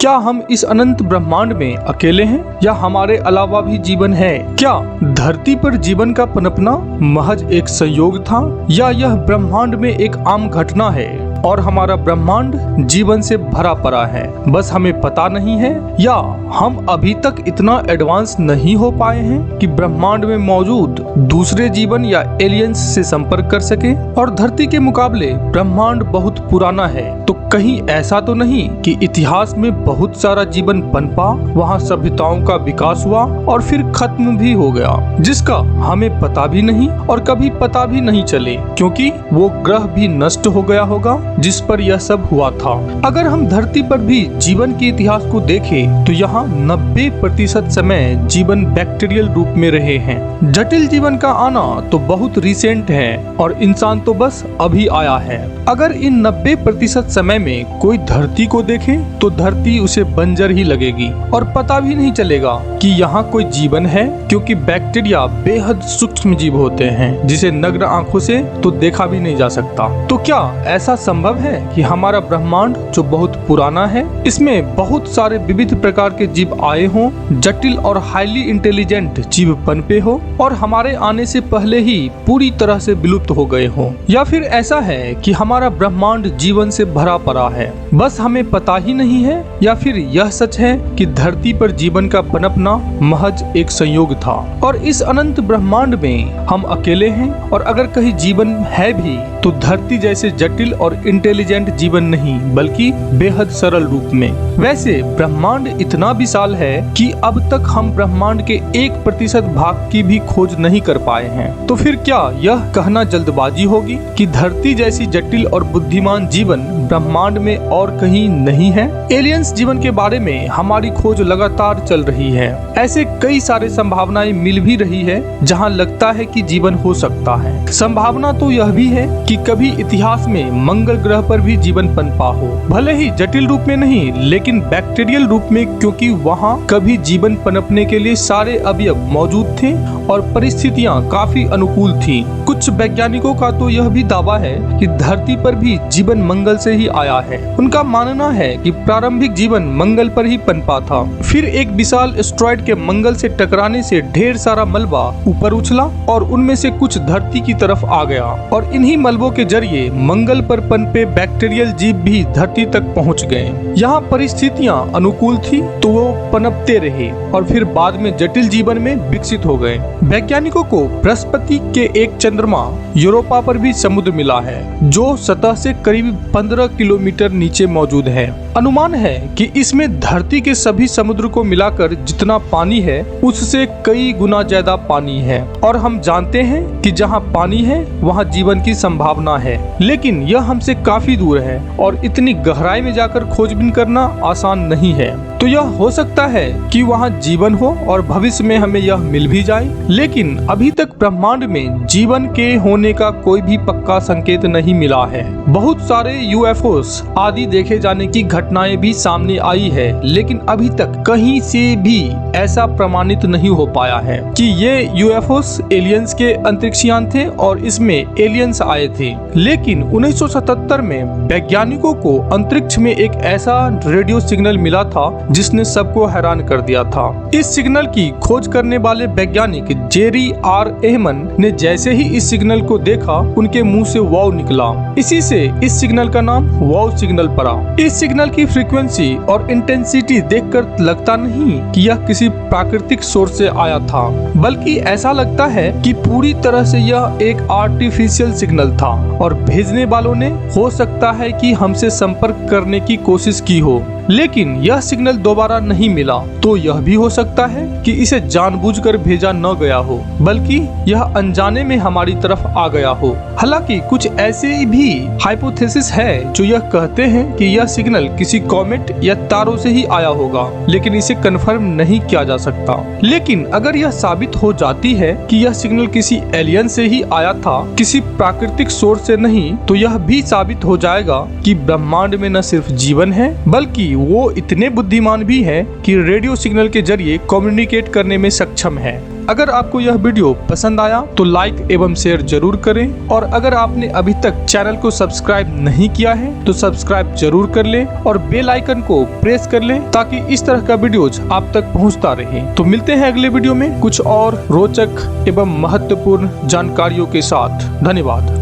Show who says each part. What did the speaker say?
Speaker 1: क्या हम इस अनंत ब्रह्मांड में अकेले हैं या हमारे अलावा भी जीवन है? क्या धरती पर जीवन का पनपना महज एक संयोग था या यह ब्रह्मांड में एक आम घटना है और हमारा ब्रह्मांड जीवन से भरा पड़ा है, बस हमें पता नहीं है? या हम अभी तक इतना एडवांस नहीं हो पाए हैं कि ब्रह्मांड में मौजूद दूसरे जीवन या एलियंस से संपर्क कर सके? और धरती के मुकाबले ब्रह्मांड बहुत पुराना है, तो कहीं ऐसा तो नहीं कि इतिहास में बहुत सारा जीवन पनपा, वहाँ सभ्यताओं का विकास हुआ और फिर खत्म भी हो गया, जिसका हमें पता भी नहीं और कभी पता भी नहीं चले, क्योंकि वो ग्रह भी नष्ट हो गया होगा जिस पर यह सब हुआ था। अगर हम धरती पर भी जीवन के इतिहास को देखें तो यहाँ 90% समय जीवन बैक्टीरियल रूप में रहे हैं। जटिल जीवन का आना तो बहुत रिसेंट है और इंसान तो बस अभी आया है। अगर इन 90% समय में कोई धरती को देखे तो धरती उसे बंजर ही लगेगी और पता भी नहीं चलेगा कि यहाँ कोई जीवन है, क्योंकि बैक्टीरिया बेहद सूक्ष्म जीव होते हैं जिसे नग्न आंखों से तो देखा भी नहीं जा सकता। तो क्या ऐसा संभव है कि हमारा ब्रह्मांड जो बहुत पुराना है, इसमें बहुत सारे विविध प्रकार के जीव आए हों, जटिल और हाईली इंटेलिजेंट जीव पनपे हो और हमारे आने से पहले ही पूरी तरह से विलुप्त हो गए हों? या फिर ऐसा है कि हमारा ब्रह्मांड जीवन से भरा पड़ा है, बस हमें पता ही नहीं है? या फिर यह सच है कि धरती पर जीवन का पनपना महज एक संयोग था और इस अनंत ब्रह्मांड में हम अकेले हैं, और अगर कहीं जीवन है भी तो धरती जैसे जटिल और इंटेलिजेंट जीवन नहीं, बल्कि बेहद सरल रूप में। वैसे ब्रह्मांड इतना विशाल है कि अब तक हम ब्रह्मांड के 1% भाग की भी खोज नहीं कर पाए हैं। तो फिर क्या यह कहना जल्दबाजी होगी कि धरती जैसी जटिल और बुद्धिमान जीवन ब्रह्मांड में और कहीं नहीं है? एलियंस जीवन के बारे में हमारी खोज लगातार चल रही है। ऐसे कई सारे संभावनाएं मिल भी रही है जहां लगता है कि जीवन हो सकता है। संभावना तो यह भी है कि कभी इतिहास में मंगल ग्रह पर भी जीवन पनपा हो, भले ही जटिल रूप में नहीं लेकिन बैक्टीरियल रूप में, क्योंकि वहाँ कभी जीवन पनपने के लिए सारे अवयव मौजूद थे और परिस्थितियाँ काफी अनुकूल थी। कुछ वैज्ञानिकों का तो यह भी दावा है कि धरती पर भी जीवन मंगल से ही आया है। उनका मानना है कि प्रारंभिक जीवन मंगल पर ही पनपा था, फिर एक विशाल एस्टेरॉयड के मंगल से टकराने से ढेर सारा मलबा ऊपर उछला और उनमें से कुछ धरती की तरफ आ गया, और इन्हीं मलबों के जरिए मंगल पर पनपे बैक्टीरियल जीव भी धरती तक पहुंच गए। यहाँ परिस्थितियाँ अनुकूल थी तो वो पनपते रहे और फिर बाद में जटिल जीवन में विकसित हो गए। वैज्ञानिकों को बृहस्पति के एक चंद्रमा यूरोपा पर भी समुद्र मिला है, जो सतह से करीब 15 किलोमीटर नीचे मौजूद है। अनुमान है कि इसमें धरती के सभी समुद्र को मिलाकर जितना पानी है उससे कई गुना ज्यादा पानी है, और हम जानते हैं कि जहाँ पानी है वहाँ जीवन की संभावना है, लेकिन यह हमसे काफी दूर है और इतनी गहराई में जाकर खोजबीन करना आसान नहीं है। तो यह हो सकता है कि वहाँ जीवन हो और भविष्य में हमें यह मिल भी जाए, लेकिन अभी तक ब्रह्मांड में जीवन के होने का कोई भी पक्का संकेत नहीं मिला है। बहुत सारे यूएफओस आदि देखे जाने की घटनाएं भी सामने आई है, लेकिन अभी तक कहीं से भी ऐसा प्रमाणित नहीं हो पाया है कि ये यूएफओस एलियंस के अंतरिक्षयान थे और इसमें एलियंस आए थे। लेकिन 1977 में वैज्ञानिकों को अंतरिक्ष में एक ऐसा रेडियो सिग्नल मिला था जिसने सबको हैरान कर दिया था। इस सिग्नल की खोज करने वाले वैज्ञानिक जेरी आर एहमन ने जैसे ही इस सिग्नल को देखा, उनके मुंह से वाव निकला। इसी से इस सिग्नल का नाम वाव सिग्नल पड़ा। इस सिग्नल की फ्रीक्वेंसी और इंटेंसिटी देखकर लगता नहीं कि यह किसी प्राकृतिक सोर्स से आया था, बल्कि ऐसा लगता है कि पूरी तरह से यह एक आर्टिफिशियल सिग्नल था और भेजने वालों ने हो सकता है कि हमसे संपर्क करने की कोशिश की हो, लेकिन यह सिग्नल दोबारा नहीं मिला। तो यह भी हो सकता है कि इसे जानबूझकर भेजा न गया हो, बल्कि यह अनजाने में हमारी तरफ आ गया हो। हालांकि कुछ ऐसे भी हाइपोथेसिस है जो यह कहते हैं कि यह सिग्नल किसी कॉमेट या तारों से ही आया होगा, लेकिन इसे कंफर्म नहीं किया जा सकता। लेकिन अगर यह साबित हो जाती है कि यह सिग्नल किसी एलियन से ही आया था, किसी प्राकृतिक सोर्स से नहीं, तो यह भी साबित हो जाएगा कि ब्रह्मांड में न सिर्फ जीवन है, बल्कि वो इतने बुद्धिमान भी है कि रेडियो सिग्नल के जरिए कम्युनिकेट करने में सक्षम है। अगर आपको यह वीडियो पसंद आया तो लाइक एवं शेयर जरूर करें और अगर आपने अभी तक चैनल को सब्सक्राइब नहीं किया है तो सब्सक्राइब जरूर कर लें और बेल आइकन को प्रेस कर लें ताकि इस तरह का वीडियोज आप तक पहुंचता रहे। तो मिलते हैं अगले वीडियो में कुछ और रोचक एवं महत्वपूर्ण जानकारियों के साथ। धन्यवाद।